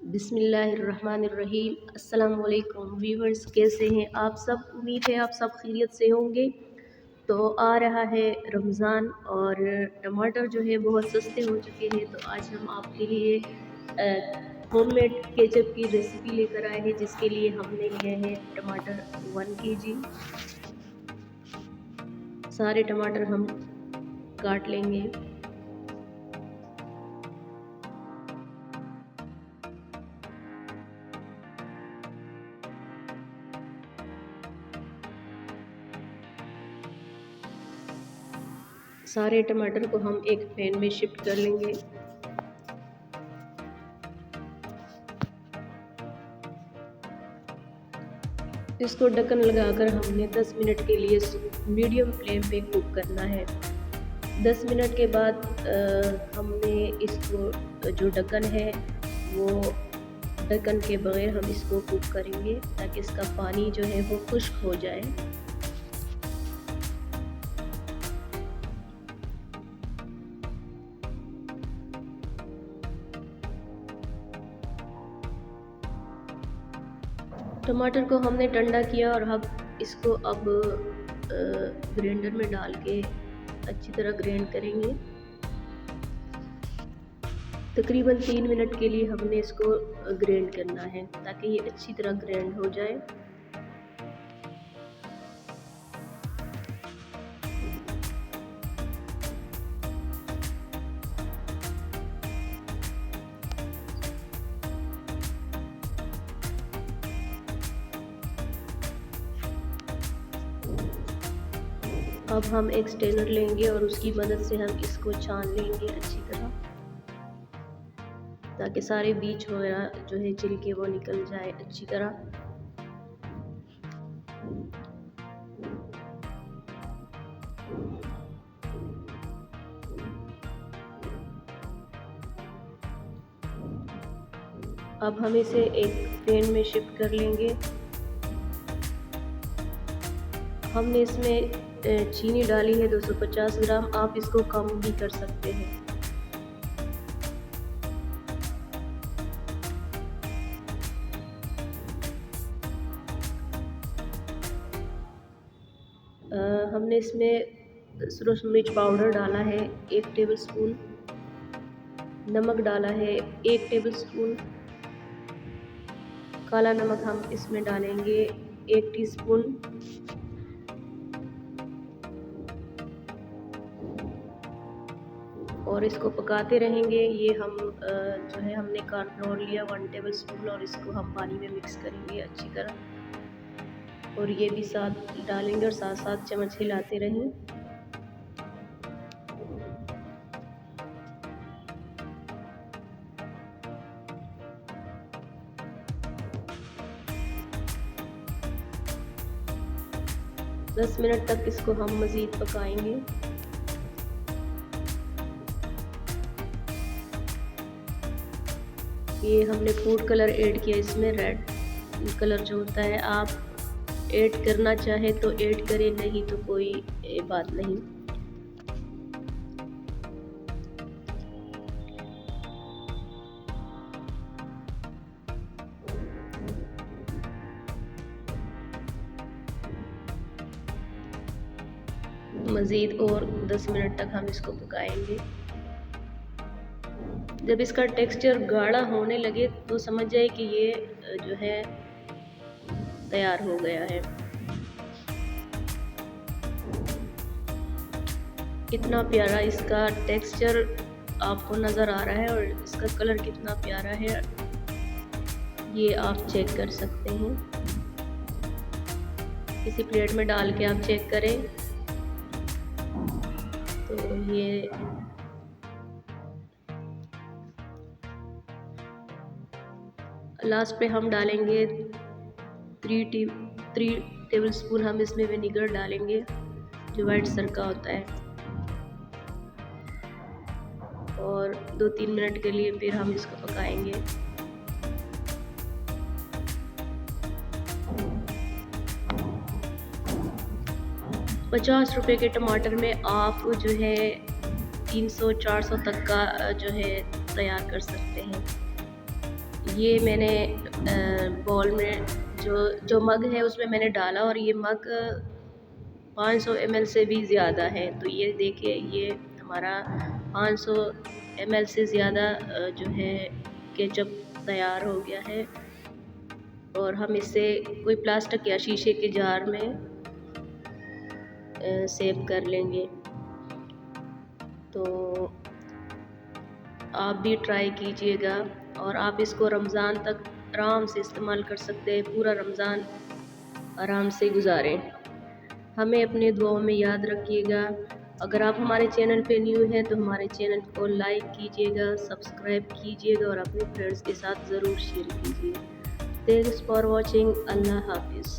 बिस्मिल्लाहिर्रहमानिर्रहीम। अस्सलाम वालेकुम व्यूवर्स, कैसे हैं आप सब? उम्मीद है आप सब खैरियत से होंगे। तो आ रहा है रमज़ान और टमाटर जो है बहुत सस्ते हो चुके हैं। तो आज हम आपके लिए होममेड केचप की रेसिपी लेकर आए हैं, जिसके लिए हमने लिए हैं टमाटर 1 kg। सारे टमाटर हम काट लेंगे। सारे टमाटर को हम एक पैन में शिफ्ट कर लेंगे। इसको ढक्कन लगाकर हमने 10 मिनट के लिए मीडियम फ्लेम पे कुक करना है। 10 मिनट के बाद हमने इसको जो ढक्कन है वो ढक्कन के बगैर हम इसको कुक करेंगे, ताकि इसका पानी जो है वो खुश्क हो जाए। टमाटर को हमने ठंडा किया और अब इसको ग्राइंडर में डाल के अच्छी तरह ग्राइंड करेंगे। तकरीबन 3 मिनट के लिए हमने इसको ग्राइंड करना है, ताकि ये अच्छी तरह ग्राइंड हो जाए। अब हम एक स्ट्रेनर लेंगे और उसकी मदद से हम इसको छान लेंगे अच्छी तरह, ताकि सारे बीज वगैरह जो है छिलके वो निकल जाए अच्छी तरह। अब हम इसे एक पैन में शिफ्ट कर लेंगे। हमने इसमें चीनी डाली है 250 ग्राम। आप इसको कम भी कर सकते हैं। हमने इसमें सूरज मिर्च पाउडर डाला है 1 टेबल स्पून, नमक डाला है 1 टेबल स्पून, काला नमक हम इसमें डालेंगे 1 टीस्पून, और इसको पकाते रहेंगे। ये हम जो है हमने कॉर्नफ्लोर लिया 1 टेबल स्पून और इसको हम पानी में मिक्स करेंगे अच्छी तरह, और ये भी साथ डालेंगे और साथ साथ चम्मच हिलाते रहें। दस मिनट तक इसको हम मज़ीद पकाएंगे। ये हमने फूड कलर ऐड किया, इसमें रेड कलर जो होता है, आप ऐड करना चाहे तो ऐड करें, नहीं तो कोई बात नहीं। मज़ीद और 10 मिनट तक हम इसको पकाएंगे। जब इसका टेक्सचर गाढ़ा होने लगे तो समझ जाए कि ये जो है तैयार हो गया है। कितना प्यारा इसका टेक्सचर आपको नज़र आ रहा है और इसका कलर कितना प्यारा है, ये आप चेक कर सकते हैं। किसी प्लेट में डाल के आप चेक करें तो ये लास्ट पे हम डालेंगे 3 टेबल स्पून हम इसमें विनेगर डालेंगे, जो वाइट सरका होता है, और 2-3 मिनट के लिए फिर हम इसको पकाएंगे। ₹50 के टमाटर में आप जो है 300-400 तक का जो है तैयार कर सकते हैं। ये मैंने बॉल में जो मग है उसमें मैंने डाला और ये मग 500 ml से भी ज़्यादा है। तो ये देखिए ये हमारा 500 ml से ज़्यादा जो है केचप तैयार हो गया है और हम इसे कोई प्लास्टिक या शीशे के जार में सेव कर लेंगे। तो आप भी ट्राई कीजिएगा और आप इसको रमज़ान तक आराम से इस्तेमाल कर सकते हैं, पूरा रमज़ान आराम से गुजारें। हमें अपने दुआओं में याद रखिएगा। अगर आप हमारे चैनल पे न्यू हैं तो हमारे चैनल को लाइक कीजिएगा, सब्सक्राइब कीजिएगा और अपने फ्रेंड्स के साथ ज़रूर शेयर कीजिए। Thanks for watching. अल्लाह हाफिज़।